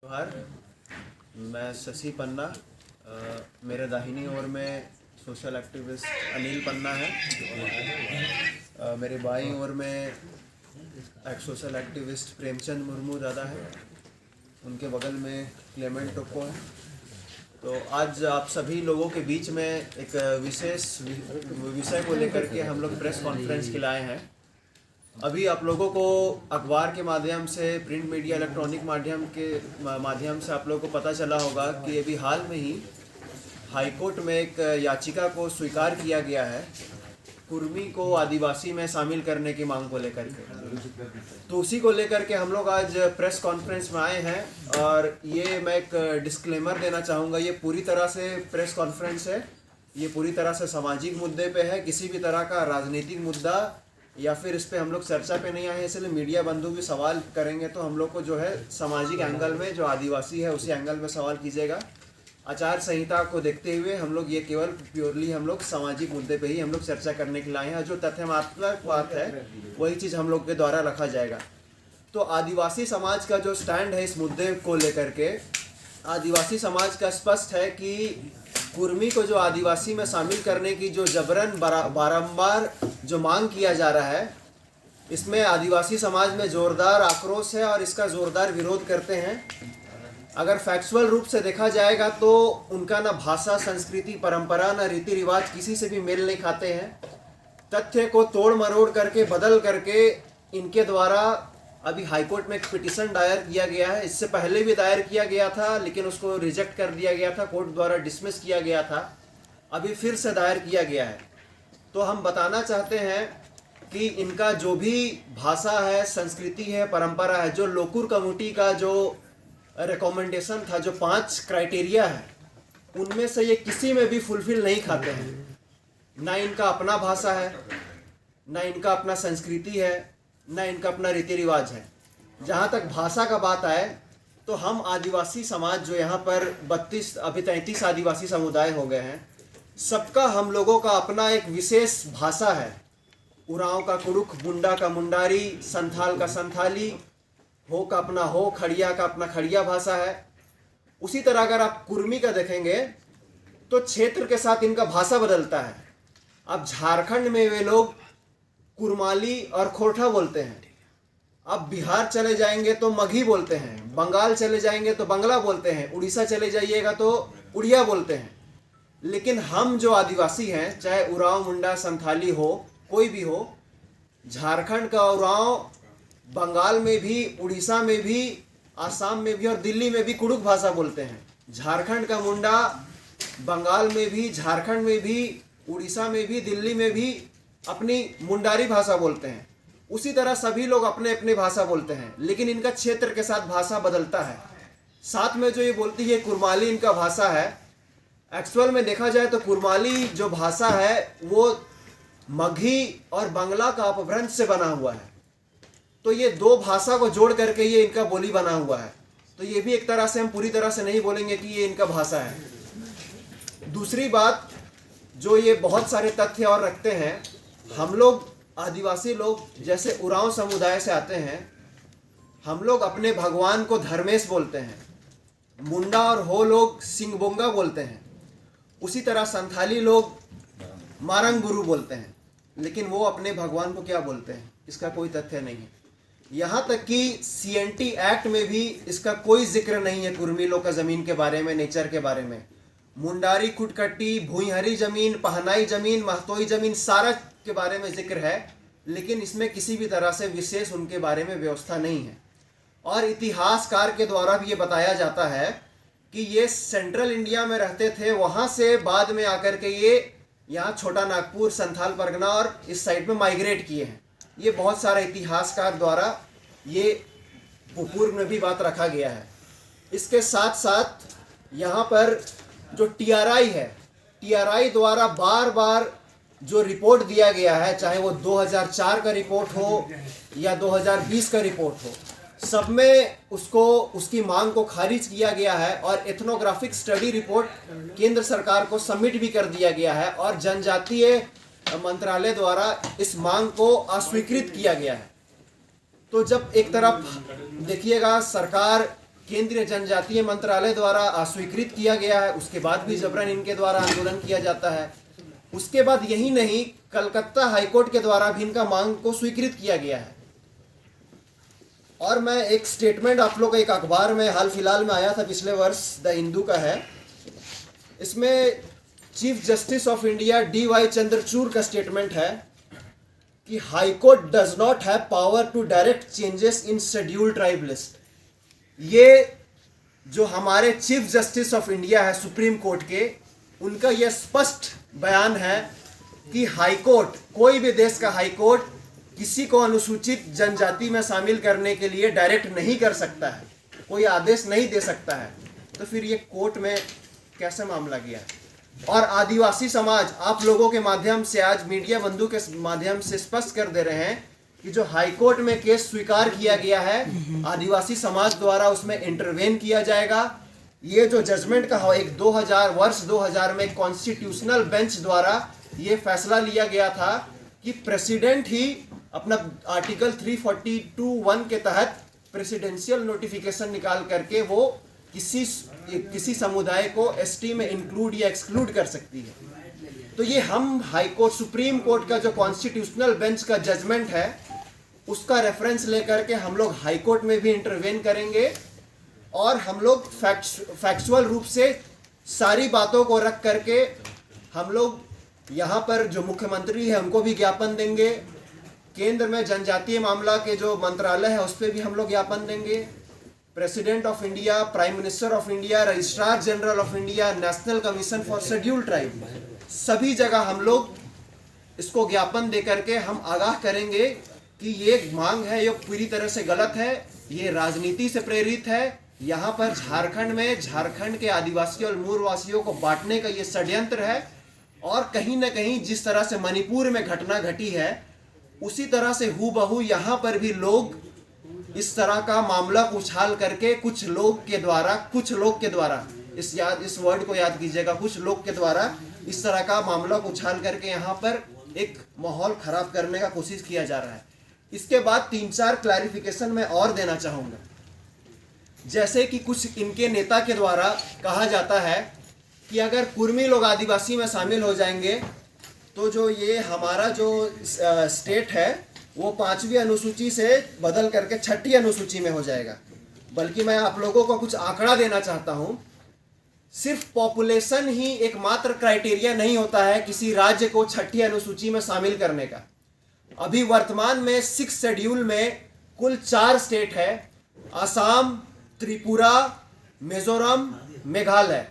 जोहार, मैं शशि पन्ना। मेरे दाहिनी ओर में सोशल एक्टिविस्ट अनिल पन्ना है। मेरे बाईं ओर में एक सोशल एक्टिविस्ट प्रेमचंद मुर्मू दादा है। उनके बगल में क्लेमेंट टोप्पो है। तो आज आप सभी लोगों के बीच में एक विशेष विषय को लेकर के हम लोग प्रेस कॉन्फ्रेंस के लिए आए हैं। अभी आप लोगों को अखबार के माध्यम से, प्रिंट मीडिया, इलेक्ट्रॉनिक माध्यम से आप लोगों को पता चला होगा कि अभी हाल में ही हाईकोर्ट में एक याचिका को स्वीकार किया गया है कुर्मी को आदिवासी में शामिल करने की मांग को लेकर के। तो उसी को लेकर के हम लोग आज प्रेस कॉन्फ्रेंस में आए हैं। और ये मैं एक डिस्क्लेमर देना चाहूँगा, ये पूरी तरह से प्रेस कॉन्फ्रेंस है, ये पूरी तरह से सामाजिक मुद्दे पे है। किसी भी तरह का राजनीतिक मुद्दा या फिर इस पे हम लोग चर्चा पे नहीं आए हैं। इसलिए मीडिया बंधु भी सवाल करेंगे तो हम लोग को जो है सामाजिक एंगल में, जो आदिवासी है उसी एंगल में सवाल कीजिएगा। आचार संहिता को देखते हुए हम लोग ये केवल प्योरली हम लोग सामाजिक मुद्दे पे ही हम लोग चर्चा करने के लिए आए हैं। जो तथ्यात्मक बात है वही चीज़ हम लोग के द्वारा रखा जाएगा। तो आदिवासी समाज का जो स्टैंड है इस मुद्दे को लेकर के, आदिवासी समाज का स्पष्ट है कि कुर्मी को जो आदिवासी में शामिल करने की जो जबरन बारंबार जो मांग किया जा रहा है, इसमें आदिवासी समाज में जोरदार आक्रोश है और इसका जोरदार विरोध करते हैं। अगर फैक्चुअल रूप से देखा जाएगा तो उनका ना भाषा, संस्कृति, परंपरा, ना रीति रिवाज किसी से भी मेल नहीं खाते हैं। तथ्य को तोड़ मरोड़ करके, बदल करके इनके द्वारा अभी हाईकोर्ट में एक पिटीशन दायर किया गया है। इससे पहले भी दायर किया गया था लेकिन उसको रिजेक्ट कर दिया गया था, कोर्ट द्वारा डिसमिस किया गया था। अभी फिर से दायर किया गया है। तो हम बताना चाहते हैं कि इनका जो भी भाषा है, संस्कृति है, परंपरा है, जो लोकुर कमेटी का जो रिकमेंडेशन था, जो 5 क्राइटेरिया है, उनमें से ये किसी में भी फुलफिल नहीं खाते हैं। ना इनका अपना भाषा है, ना इनका अपना संस्कृति है, ना इनका अपना रीति रिवाज है। जहाँ तक भाषा का बात आए तो हम आदिवासी समाज जो यहाँ पर 32 अभी 33 आदिवासी समुदाय हो गए हैं, सबका हम लोगों का अपना एक विशेष भाषा है। उरांव का कुड़ुख, मुंडा का मुंडारी, संथाल का संथाली, हो का अपना हो, खड़िया का अपना खड़िया भाषा है। उसी तरह अगर आप कुर्मी का देखेंगे तो क्षेत्र के साथ इनका भाषा बदलता है। अब झारखंड में वे लोग कुरमाली और खोरठा बोलते हैं। अब बिहार चले जाएंगे तो मगही बोलते हैं, बंगाल चले जाएंगे तो बंगला बोलते हैं, उड़ीसा चले जाइएगा तो उड़िया बोलते हैं। लेकिन हम जो आदिवासी हैं, चाहे उरांव, मुंडा, संथाली हो, कोई भी हो, झारखंड का उरांव बंगाल में भी, उड़ीसा में भी, आसाम में भी और दिल्ली में भी कुड़ुक भाषा बोलते हैं। झारखंड का मुंडा बंगाल में भी, झारखंड में भी, उड़ीसा में भी, दिल्ली में भी अपनी मुंडारी भाषा बोलते हैं। उसी तरह सभी लोग अपने अपने भाषा बोलते हैं, लेकिन इनका क्षेत्र के साथ भाषा बदलता है। साथ में जो ये बोलती है कुरमाली इनका भाषा है, एक्चुअल में देखा जाए तो कुरमाली जो भाषा है वो मगही और बंगला का अपभ्रंश से बना हुआ है। तो ये 2 भाषा को जोड़ करके ये इनका बोली बना हुआ है। तो ये भी एक तरह से हम पूरी तरह से नहीं बोलेंगे कि ये इनका भाषा है। दूसरी बात, जो ये बहुत सारे तथ्य और रखते हैं, हम लोग आदिवासी लोग जैसे उरांव समुदाय से आते हैं, हम लोग अपने भगवान को धर्मेश बोलते हैं। मुंडा और हो लोग सिंगबोंगा बोलते हैं। उसी तरह संथाली लोग मारंग गुरु बोलते हैं। लेकिन वो अपने भगवान को क्या बोलते हैं, इसका कोई तथ्य नहीं है। यहाँ तक कि CNT एक्ट में भी इसका कोई जिक्र नहीं है कुर्मी लोग का ज़मीन के बारे में, नेचर के बारे में। मुंडारी, खुटकट्टी, भूईहरी जमीन, पहनाई जमीन, महतोई जमीन, सारा के बारे में जिक्र है, लेकिन इसमें किसी भी तरह से विशेष उनके बारे में व्यवस्था नहीं है। और इतिहासकार के द्वारा भी ये बताया जाता है कि ये सेंट्रल इंडिया में रहते थे, वहाँ से बाद में आकर के ये यहाँ छोटा नागपुर, संथाल परगना और इस साइड में माइग्रेट किए हैं। ये बहुत सारे इतिहासकार द्वारा ये पूर्व में भी बात रखा गया है। इसके साथ साथ यहाँ पर जो TRI है, TRI द्वारा बार बार जो रिपोर्ट दिया गया है, चाहे वो 2004 का रिपोर्ट हो या 2020 का रिपोर्ट हो, सब में उसकी मांग को खारिज किया गया है। और एथनोग्राफिक स्टडी रिपोर्ट केंद्र सरकार को सबमिट भी कर दिया गया है और जनजातीय मंत्रालय द्वारा इस मांग को अस्वीकृत किया गया है। तो जब एक तरफ देखिएगा सरकार केंद्रीय जनजातीय मंत्रालय द्वारा अस्वीकृत किया गया है, उसके बाद भी जबरन इनके द्वारा आंदोलन किया जाता है। उसके बाद यही नहीं, कलकत्ता हाईकोर्ट के द्वारा भी इनका मांग को स्वीकृत किया गया है। और मैं एक स्टेटमेंट आप लोग एक अखबार में हाल फिलहाल में आया था, पिछले वर्ष, द हिंदू का है। इसमें chief justice of India DY Chandrachud का स्टेटमेंट है कि high court does not have power to direct changes in scheduled tribe list. ये जो हमारे चीफ जस्टिस ऑफ इंडिया है सुप्रीम कोर्ट के, उनका यह स्पष्ट बयान है कि हाई कोर्ट, कोई भी देश का हाई कोर्ट किसी को अनुसूचित जनजाति में शामिल करने के लिए डायरेक्ट नहीं कर सकता है, कोई आदेश नहीं दे सकता है। तो फिर ये कोर्ट में कैसे मामला गया? और आदिवासी समाज आप लोगों के माध्यम से, आज मीडिया बंधु के माध्यम से स्पष्ट कर दे रहे हैं कि जो हाई कोर्ट में केस स्वीकार किया गया है, आदिवासी समाज द्वारा उसमें इंटरवेन किया जाएगा। ये जो जजमेंट का एक वर्ष 2000 में कॉन्स्टिट्यूशनल बेंच द्वारा ये फैसला लिया गया था कि प्रेसिडेंट ही अपना आर्टिकल 342(1) के तहत प्रेसिडेंशियल नोटिफिकेशन निकाल करके वो किसी समुदाय को ST में इंक्लूड या एक्सक्लूड कर सकती है। तो ये हम हाई कोर्ट, सुप्रीम कोर्ट का जो कॉन्स्टिट्यूशनल बेंच का जजमेंट है, उसका रेफरेंस लेकर के हम लोग हाई कोर्ट में भी इंटरवेन करेंगे और हम लोग फैक्चुअल रूप से सारी बातों को रख करके हम लोग यहाँ पर जो मुख्यमंत्री है उनको भी ज्ञापन देंगे, केंद्र में जनजातीय मामला के जो मंत्रालय है उस पर भी हम लोग ज्ञापन देंगे, president of India, prime minister of India, registrar general of India, national commission for scheduled tribe, सभी जगह हम लोग इसको ज्ञापन दे करके हम आगाह करेंगे कि ये मांग है ये पूरी तरह से गलत है, ये राजनीति से प्रेरित है। यहाँ पर झारखंड के आदिवासी और मूलवासियों को बांटने का ये षड्यंत्र है और कहीं ना कहीं जिस तरह से मणिपुर में घटना घटी है उसी तरह से हूबहू यहाँ पर भी लोग इस तरह का मामला को उछाल करके कुछ लोग के द्वारा इस वर्ड को याद कीजिएगा, कुछ लोग के द्वारा इस तरह का मामला को उछाल करके यहाँ पर एक माहौल खराब करने का कोशिश किया जा रहा है। इसके बाद 3-4 क्लैरिफिकेशन मैं और देना चाहूँगा। जैसे कि कुछ इनके नेता के द्वारा कहा जाता है कि अगर कुर्मी लोग आदिवासी में शामिल हो जाएंगे तो जो ये हमारा जो स्टेट है वो 5वीं अनुसूची से बदल करके 6ठी अनुसूची में हो जाएगा। बल्कि मैं आप लोगों को कुछ आंकड़ा देना चाहता हूँ। सिर्फ पॉपुलेशन ही एकमात्र क्राइटेरिया नहीं होता है किसी राज्य को 6ठी अनुसूची में शामिल करने का। अभी वर्तमान में 6 शेड्यूल में कुल 4 स्टेट है, असम, त्रिपुरा, मिजोरम, मेघालय।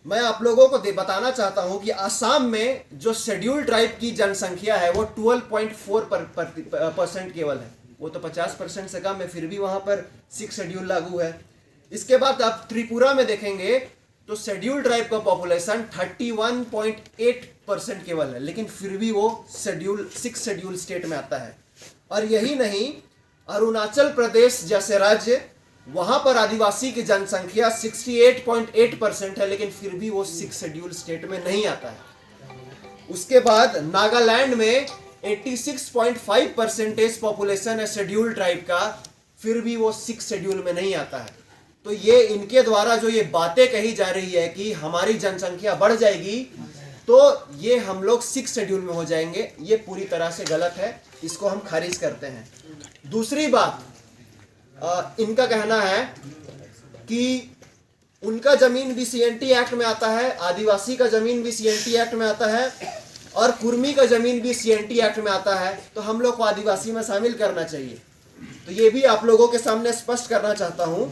मैं आप लोगों को बताना चाहता हूं कि असम में जो शेड्यूल ट्राइब की जनसंख्या है वो 12.4% केवल है, वो तो 50% से कम है, फिर भी वहां पर 6 शेड्यूल लागू है। इसके बाद आप त्रिपुरा में देखेंगे तो शेड्यूल ट्राइब का पॉपुलेशन 31.8% केवल है, लेकिन फिर भी वो 6 शेड्यूल स्टेट में आता है। और यही नहीं, अरुणाचल प्रदेश जैसे राज्य, वहां पर आदिवासी की जनसंख्या 68.8% है, लेकिन फिर भी वो 6 शेड्यूल स्टेट में नहीं आता है। उसके बाद नागालैंड में 86.5% पॉपुलेशन है शेड्यूल ट्राइब का, फिर भी वो 6 शेड्यूल में नहीं आता है। तो ये इनके द्वारा जो ये बातें कही जा रही है कि हमारी जनसंख्या बढ़ जाएगी तो ये हम लोग 6 शेड्यूल में हो जाएंगे, ये पूरी तरह से गलत है, इसको हम खारिज करते हैं। दूसरी बात, इनका कहना है कि उनका जमीन भी CNT एक्ट में आता है, आदिवासी का जमीन भी CNT एक्ट में आता है और कुर्मी का जमीन भी CNT एक्ट में आता है, तो हम लोग को आदिवासी में शामिल करना चाहिए। तो ये भी आप लोगों के सामने स्पष्ट करना चाहता हूं,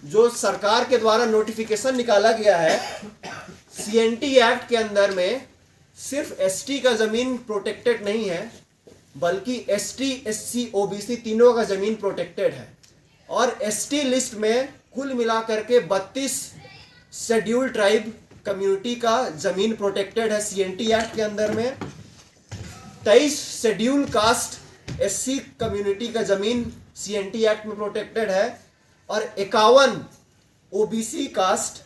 जो सरकार के द्वारा नोटिफिकेशन निकाला गया है, CNT एक्ट के अंदर में सिर्फ ST का जमीन प्रोटेक्टेड नहीं है, बल्कि ST, SC, OBC तीनों का जमीन प्रोटेक्टेड है। और ST लिस्ट में कुल मिलाकर के 32 शेड्यूल ट्राइब कम्युनिटी का जमीन प्रोटेक्टेड है CNT एक्ट के अंदर में। 23 शेड्यूल कास्ट SC कम्युनिटी का जमीन CNT एक्ट में प्रोटेक्टेड है और 51 OBC कास्ट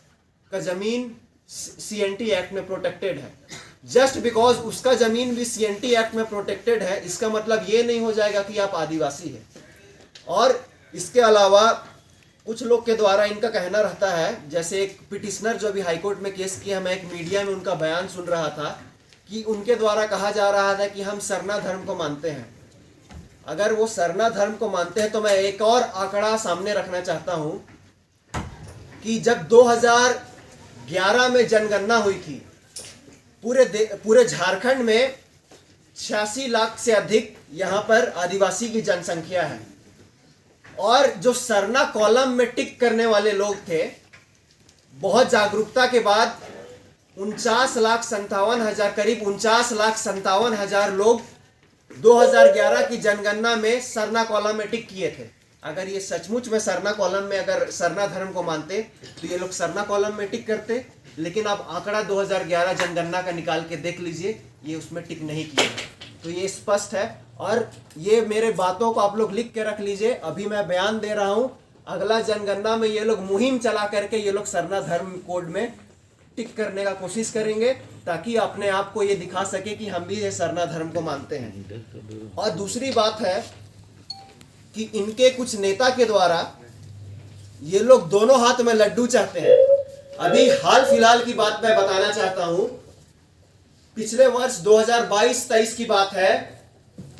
का जमीन CNT एक्ट में प्रोटेक्टेड है। जस्ट बिकॉज उसका जमीन भी CNT एक्ट में प्रोटेक्टेड है, इसका मतलब ये नहीं हो जाएगा कि आप आदिवासी हैं। और इसके अलावा कुछ लोग के द्वारा इनका कहना रहता है, जैसे एक पिटिशनर जो अभी हाईकोर्ट में केस किया, मैं एक मीडिया में उनका बयान सुन रहा था कि उनके द्वारा कहा जा रहा था कि हम सरना धर्म को मानते हैं। अगर वो सरना धर्म को मानते हैं तो मैं एक और आंकड़ा सामने रखना चाहता हूं कि जब 2011 में जनगणना हुई थी, पूरे झारखंड में 86 लाख से अधिक यहाँ पर आदिवासी की जनसंख्या है। और जो सरना कॉलम में टिक करने वाले लोग थे, बहुत जागरूकता के बाद 49,57,000 करीब 49,57,000 लोग 2011 की जनगणना में सरना कॉलम में टिक किए थे। अगर ये सचमुच में सरना कॉलम में अगर सरना धर्म को मानते तो ये लोग सरना कॉलम में टिक करते, लेकिन आप आंकड़ा 2011 जनगणना का निकाल के देख लीजिए, ये उसमें टिक नहीं किए। तो ये स्पष्ट है और ये मेरे बातों को आप लोग लिख के रख लीजिए। अभी मैं बयान दे रहा हूं, अगला जनगणना में ये लोग मुहिम चला करके ये लोग सरना धर्म कोड में टिक करने का कोशिश करेंगे, ताकि अपने आप को ये दिखा सके कि हम भी ये सरना धर्म को मानते हैं। और दूसरी बात है कि इनके कुछ नेता के द्वारा ये लोग दोनों हाथ में लड्डू चाहते हैं। अभी हाल फिलहाल की बात मैं बताना चाहता हूं, पिछले वर्ष 2022-23 की बात है,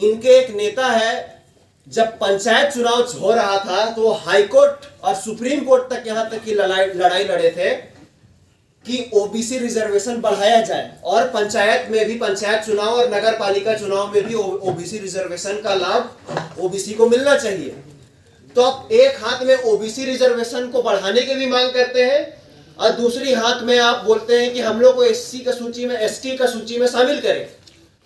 इनके एक नेता है, जब पंचायत चुनाव हो रहा था तो हाईकोर्ट और सुप्रीम कोर्ट तक यहां तक की लड़ाई लड़े थे कि ओबीसी रिजर्वेशन बढ़ाया जाए और पंचायत में भी, पंचायत चुनाव और नगर पालिका चुनाव में भी ओबीसी रिजर्वेशन का लाभ ओबीसी को मिलना चाहिए। तो आप एक हाथ में ओबीसी रिजर्वेशन को बढ़ाने की भी मांग करते हैं और दूसरी हाथ में आप बोलते हैं कि हम लोग को एससी का सूची में, एसटी का सूची में शामिल करें।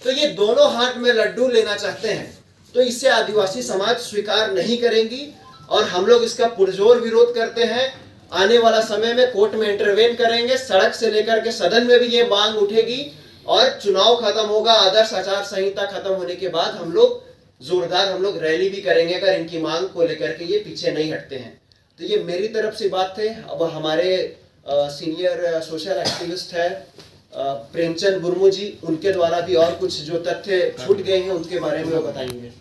तो ये दोनों हाथ में लड्डू लेना चाहते हैं, तो इससे आदिवासी समाज स्वीकार नहीं करेंगी और हम लोग इसका पुरजोर विरोध करते हैं। आने वाला समय में कोर्ट में इंटरवेन करेंगे, सड़क से लेकर के सदन में भी ये मांग उठेगी और चुनाव खत्म होगा, आदर्श आचार संहिता खत्म होने के बाद हम लोग जोरदार रैली भी करेंगे अगर इनकी मांग को लेकर के ये पीछे नहीं हटते हैं। तो ये मेरी तरफ से बात थे। अब हमारे सीनियर सोशल एक्टिविस्ट है प्रेमचंद मुर्मू जी, उनके द्वारा भी और कुछ जो तथ्य छूट गए हैं उनके बारे में वो बताएंगे।